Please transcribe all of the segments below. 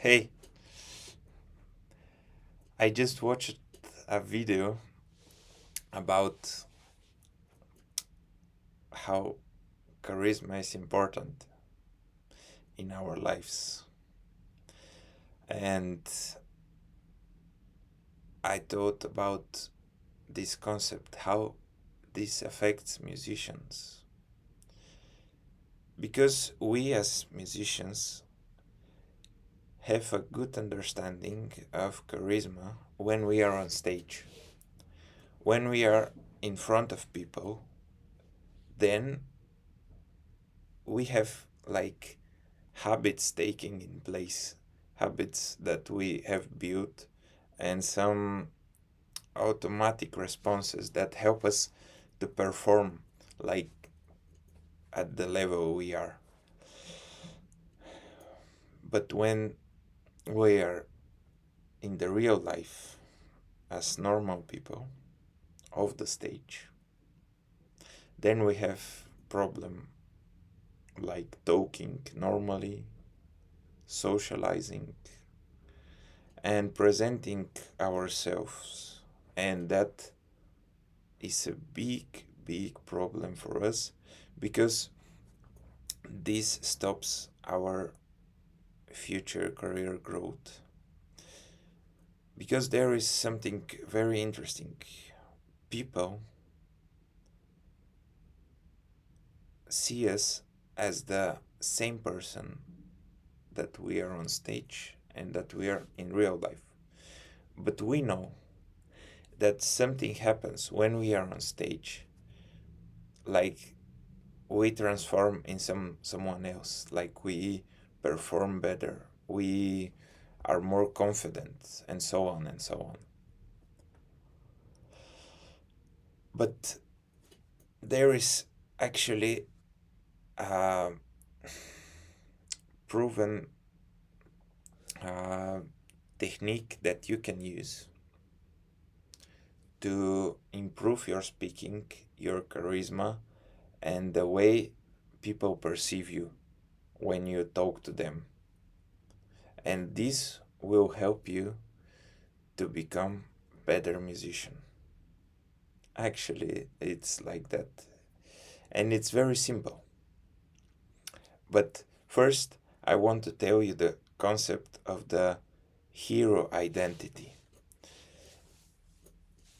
Hey, I just watched a video about how charisma is important in our lives. And I thought about this concept, how this affects musicians. Because we as musicians have a good understanding of charisma when we are on stage. When we are in front of people, then we have like habits taking in place, habits that we have built, and some automatic responses that help us to perform like at the level we are. But when we are in the real life as normal people off the stage, then we have problem like talking normally, socializing, and presenting ourselves. And that is a big problem for us because this stops our future career growth. Because there is something very interesting. People see us as the same person that we are on stage and that we are in real life. But we know that something happens when we are on stage, like we transform in someone else, like we perform better, we are more confident, and so on and so on. But there is actually a proven uh, technique that you can use to improve your speaking, your charisma, and the way people perceive you when you talk to them. And this will help you to become better musician. Actually, it's like that. And it's very simple. But first, I want to tell you the concept of the hero identity.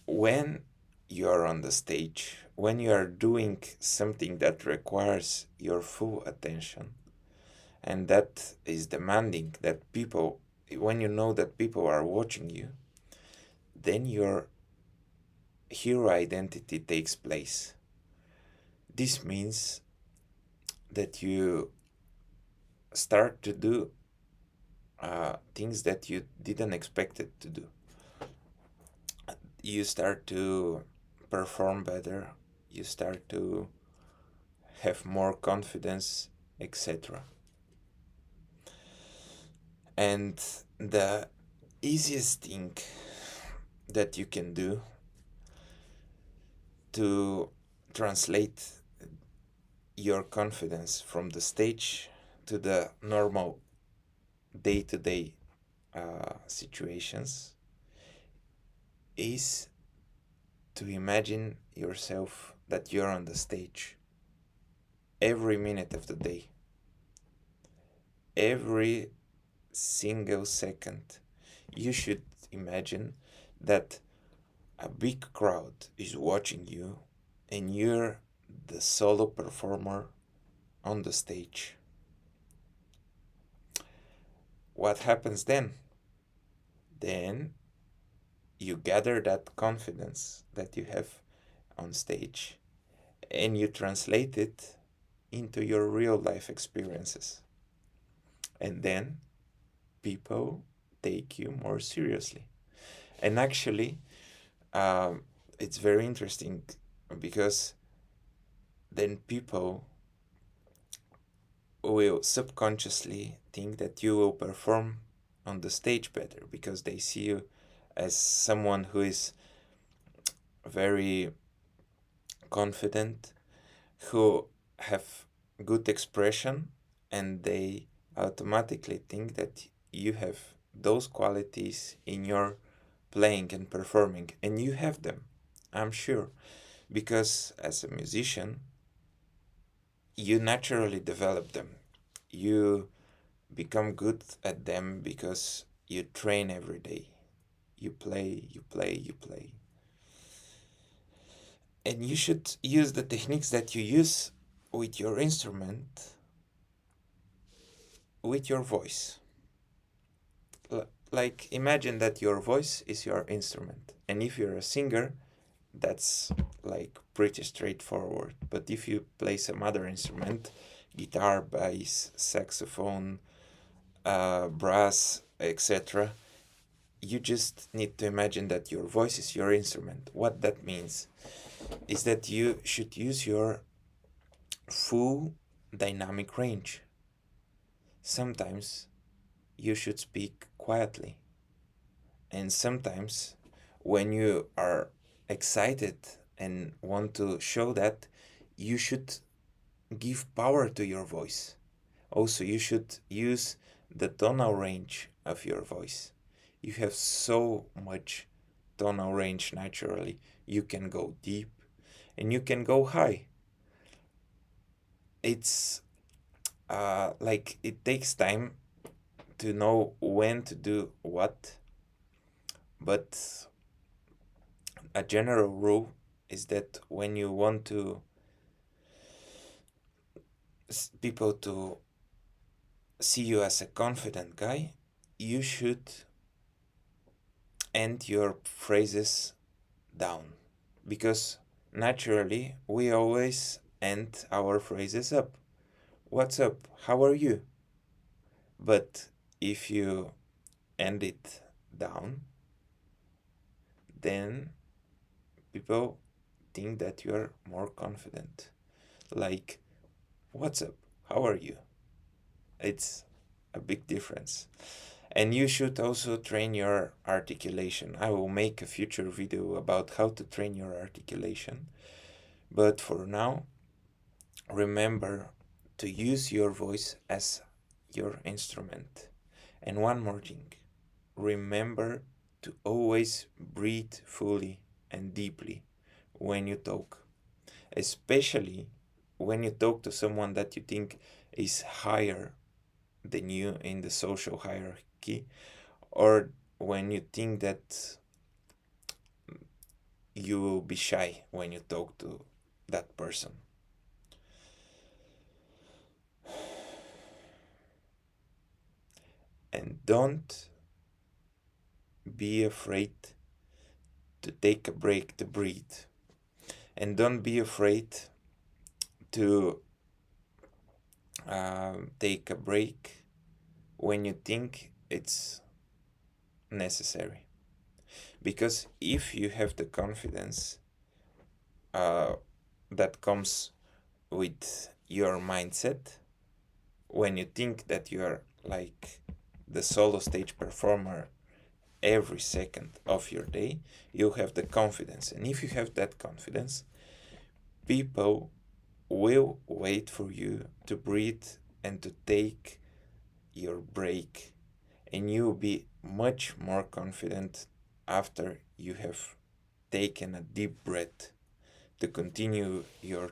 When you are on the stage, when you are doing something that requires your full attention and that is demanding that people, when you know that people are watching you, then your hero identity takes place. This means that you start to do things that you didn't expect it to do. You start to perform better, you start to have more confidence, etc. And the easiest thing that you can do to translate your confidence from the stage to the normal day to day situations is to imagine yourself that you're on the stage every minute of the day, every single second. You should imagine that a big crowd is watching you and you're the solo performer on the stage. What happens then? Then you gather that confidence that you have on stage and you translate it into your real life experiences. And then people take you more seriously. And actually, it's very interesting because then people will subconsciously think that you will perform on the stage better because they see you as someone who is very confident, who have good expression, and they automatically think that you have those qualities in your playing and performing, and you have them, I'm sure, because as a musician, you naturally develop them. You become good at them because you train every day. You play, you play, you play. And you should use the techniques that you use with your instrument, with your voice. Like, imagine that your voice is your instrument. And if you're a singer, that's like pretty straightforward. But if you play some other instrument, guitar, bass, saxophone, brass, etc., you just need to imagine that your voice is your instrument. What that means is that you should use your full dynamic range. Sometimes you should speak quietly, and sometimes when you are excited and want to show that, you should give power to your voice. Also, you should use the tonal range of your voice. You have so much tonal range naturally. You can go deep and you can go high. It's like it takes time to know when to do what, but a general rule is that when you want to people to see you as a confident guy, you should end your phrases down, because naturally we always end our phrases up. What's up? How are you? But if you end it down, then people think that you are more confident. Like, what's up? How are you? It's a big difference. And you should also train your articulation. I will make a future video about how to train your articulation. But for now, remember to use your voice as your instrument. And one more thing, remember to always breathe fully and deeply when you talk, especially when you talk to someone that you think is higher than you in the social hierarchy, or when you think that you will be shy when you talk to that person. And don't be afraid to take a break to breathe. And don't be afraid to take a break when you think it's necessary. Because if you have the confidence that comes with your mindset, when you think that you are like the solo stage performer every second of your day, you have the confidence. And if you have that confidence, people will wait for you to breathe and to take your break, and you will be much more confident after you have taken a deep breath to continue your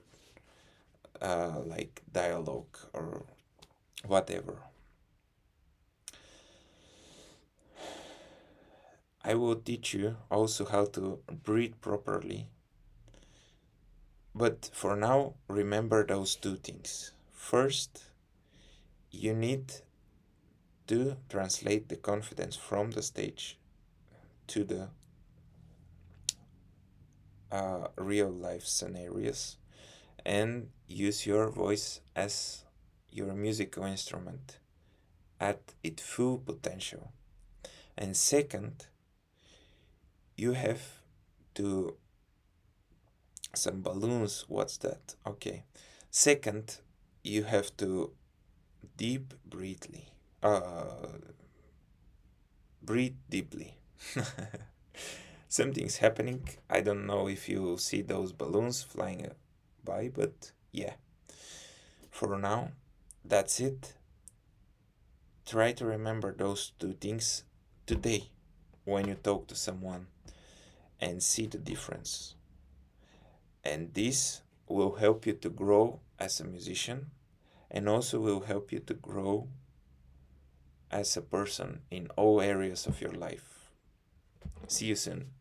like dialogue or whatever. I will teach you also how to breathe properly. But for now, remember those two things. First, you need to translate the confidence from the stage to the real life scenarios and use your voice as your musical instrument at its full potential. And second, you have to some balloons. What's that? Okay. Second, you have to deep breathly. Breathe deeply. Something's happening. I don't know if you see those balloons flying by, but yeah. For now, that's it. Try to remember those two things today when you talk to someone and see the difference. And this will help you to grow as a musician and also will help you to grow as a person in all areas of your life. See you soon.